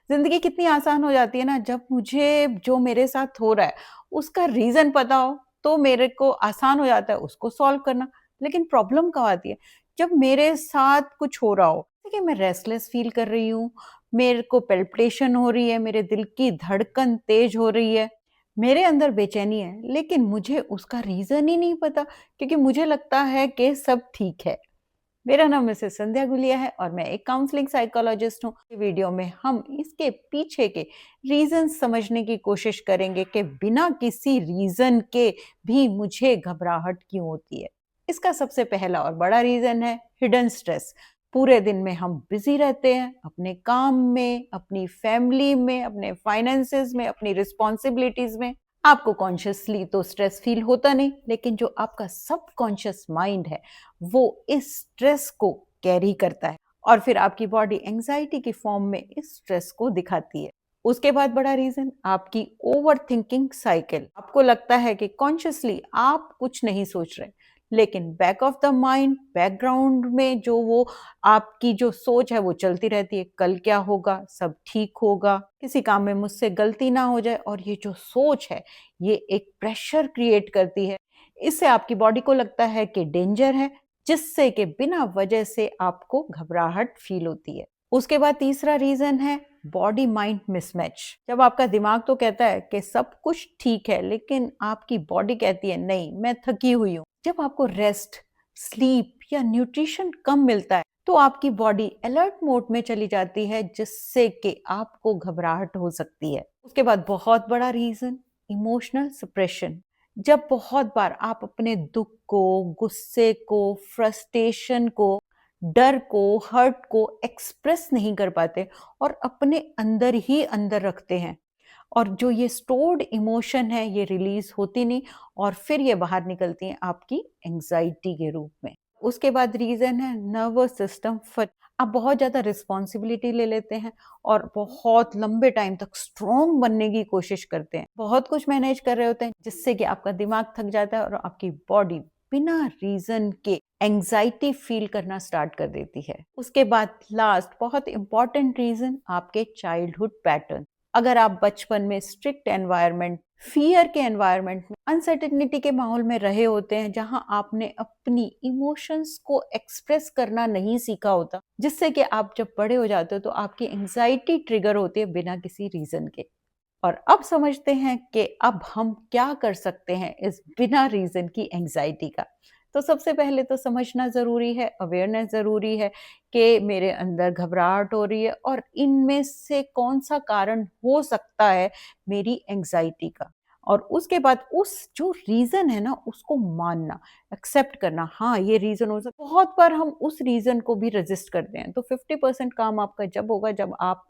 ज़िंदगी कितनी आसान हो जाती है ना जब मुझे जो मेरे साथ हो रहा है उसका रीज़न पता हो, तो मेरे को आसान हो जाता है उसको सॉल्व करना। लेकिन प्रॉब्लम कब आती है? जब मेरे साथ कुछ हो रहा हो, देखिए मैं रेस्टलेस फ़ील कर रही हूँ, मेरे को पैल्पिटेशन हो रही है, मेरे दिल की धड़कन तेज़ हो रही है, मेरे अंदर बेचैनी है, लेकिन मुझे उसका रीज़न ही नहीं पता क्योंकि मुझे लगता है कि सब ठीक है। मेरा नाम मिसेस संध्या गुलिया है और मैं एक काउंसलिंग साइकोलॉजिस्ट हूँ। इस वीडियो में हम इसके पीछे के रीजन समझने की कोशिश करेंगे कि बिना किसी रीजन के भी मुझे घबराहट क्यों होती है। इसका सबसे पहला और बड़ा रीजन है हिडन स्ट्रेस। पूरे दिन में हम बिजी रहते हैं अपने काम में, अपनी फैमिली में, अपने फाइनेंसेस में, अपनी रिस्पॉन्सिबिलिटीज में। आपको कॉन्शियसली तो स्ट्रेस फील होता नहीं, लेकिन जो आपका सबकॉन्शियस माइंड है वो इस स्ट्रेस को कैरी करता है और फिर आपकी बॉडी एंजाइटी की फॉर्म में इस स्ट्रेस को दिखाती है। उसके बाद बड़ा रीजन आपकी ओवर थिंकिंग साइकिल। आपको लगता है कि कॉन्शियसली आप कुछ नहीं सोच रहे, लेकिन back of the mind, background में जो वो आपकी जो सोच है वो चलती रहती है। कल क्या होगा, सब ठीक होगा, किसी काम में मुझसे गलती ना हो जाए। और ये जो सोच है ये एक प्रेशर क्रिएट करती है। इससे आपकी बॉडी को लगता है कि डेंजर है, जिससे कि बिना वजह से आपको घबराहट फील होती है। उसके बाद तीसरा रीजन है बॉडी माइंड मिसमैच। जब आपका दिमाग तो कहता है कि सब कुछ ठीक है, लेकिन आपकी बॉडी कहती है नहीं, मैं थकी हुई हूँ। जब आपको रेस्ट, स्लीप या न्यूट्रिशन कम मिलता है तो आपकी बॉडी अलर्ट मोड में चली जाती है, जिससे कि आपको घबराहट हो सकती है। उसके बाद बहुत बड़ा रीजन इमोशनल सप्रेशन। जब बहुत बार आप अपने दुख को, गुस्से को, फ्रस्ट्रेशन को, डर को, हर्ट को एक्सप्रेस नहीं कर पाते और अपने अंदर ही अंदर रखते हैं, और जो ये स्टोर्ड इमोशन है ये रिलीज होती नहीं और फिर ये बाहर निकलती हैं आपकी एंजाइटी के रूप में। उसके बाद रीजन है नर्वस सिस्टम फट। आप बहुत ज्यादा रिस्पॉन्सिबिलिटी ले लेते हैं और बहुत लंबे टाइम तक स्ट्रॉन्ग बनने की कोशिश करते हैं, बहुत कुछ मैनेज कर रहे होते हैं, जिससे कि आपका दिमाग थक जाता है और आपकी बॉडी बिना रीजन के एंजाइटी फील करना स्टार्ट कर देती है। उसके बाद लास्ट बहुत इंपॉर्टेंट रीजन आपके चाइल्डहुड पैटर्न। अगर आप बचपन में स्ट्रिक्ट एनवायरनमेंट, फियर के एनवायरनमेंट में, अनसर्टेनिटी के माहौल में रहे होते हैं, जहां आपने अपनी इमोशंस को एक्सप्रेस करना नहीं सीखा होता, जिससे कि आप जब बड़े हो जाते हो तो आपकी एंजाइटी ट्रिगर होती है बिना किसी रीजन के। और अब समझते हैं कि अब हम क्या कर सकते हैं इस बिना रीजन की एंजाइटी का। तो सबसे पहले तो समझना जरूरी है, अवेयरनेस जरूरी है कि मेरे अंदर घबराहट हो रही है और इनमें से कौन सा कारण हो सकता है मेरी एंजाइटी का। और उसके बाद उस जो रीजन है ना उसको मानना, एक्सेप्ट करना, हाँ ये रीजन हो सकता है। बहुत बार हम उस रीजन को भी रेजिस्ट करते हैं। तो 50% काम आपका जब होगा जब आप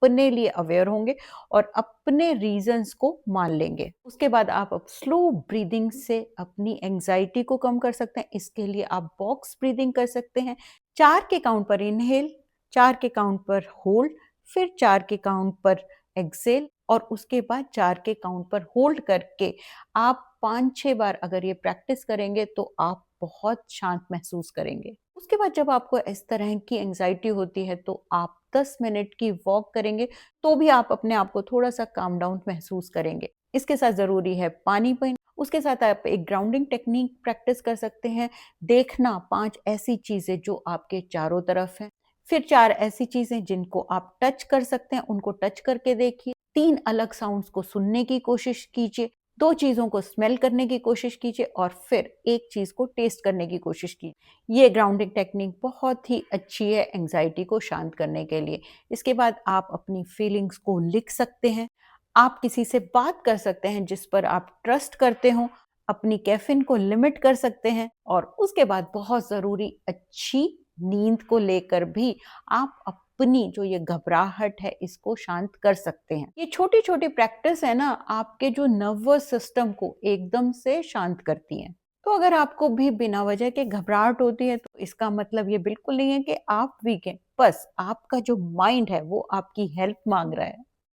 अपने लिए अवेयर होंगे और अपने रीजंस को मान लेंगे। उसके बाद आप अब स्लो ब्रीदिंग से अपनी एंजाइटी को कम कर सकते हैं। इसके लिए आप बॉक्स ब्रीदिंग कर सकते हैं। 4 के काउंट पर इनहेल, 4 के काउंट पर होल्ड, फिर 4 के काउंट पर एक्सेल और उसके बाद 4 के काउंट पर होल्ड करके आप 5-6 बार अगर ये प्रैक्टिस करेंगे तो आप बहुत शांत महसूस करेंगे। उसके बाद जब आपको इस तरह की एंजाइटी होती है तो आप 10 मिनट की वॉक करेंगे तो भी आप अपने आप को थोड़ा सा काम डाउन महसूस करेंगे। इसके साथ जरूरी है पानी पीना। उसके साथ आप एक ग्राउंडिंग टेक्निक प्रैक्टिस कर सकते हैं। देखना 5 ऐसी चीजें जो आपके चारों तरफ हैं, फिर 4 ऐसी चीजें जिनको आप टच कर सकते हैं, उनको टच करके देखिए। 3 अलग साउंड्स को सुनने की कोशिश कीजिए, 2 चीजों को स्मेल करने की कोशिश कीजिए और फिर एक चीज को टेस्ट करने की कोशिश कीजिए। ये ग्राउंडिंग टेक्निक बहुत ही अच्छी है एंजाइटी को शांत करने के लिए। इसके बाद आप अपनी फीलिंग्स को लिख सकते हैं। आप किसी से बात कर सकते हैं जिस पर आप ट्रस्ट करते हो। अपनी कैफीन को लिमिट कर सकते हैं और उसके बाद बहुत जरूरी अच्छी नींद को लेकर भी आप अपनी जो ये घबराहट है इसको शांत कर सकते हैं। ये छोटी छोटी प्रैक्टिस है ना आपके जो नर्वस सिस्टम को एकदम से शांत करती हैं। तो अगर आपको भी बिना वजह के घबराहट होती है तो इसका मतलब ये बिल्कुल नहीं है कि आप वीक हैं, बस आपका जो माइंड है वो आपकी हेल्प मांग रहा है।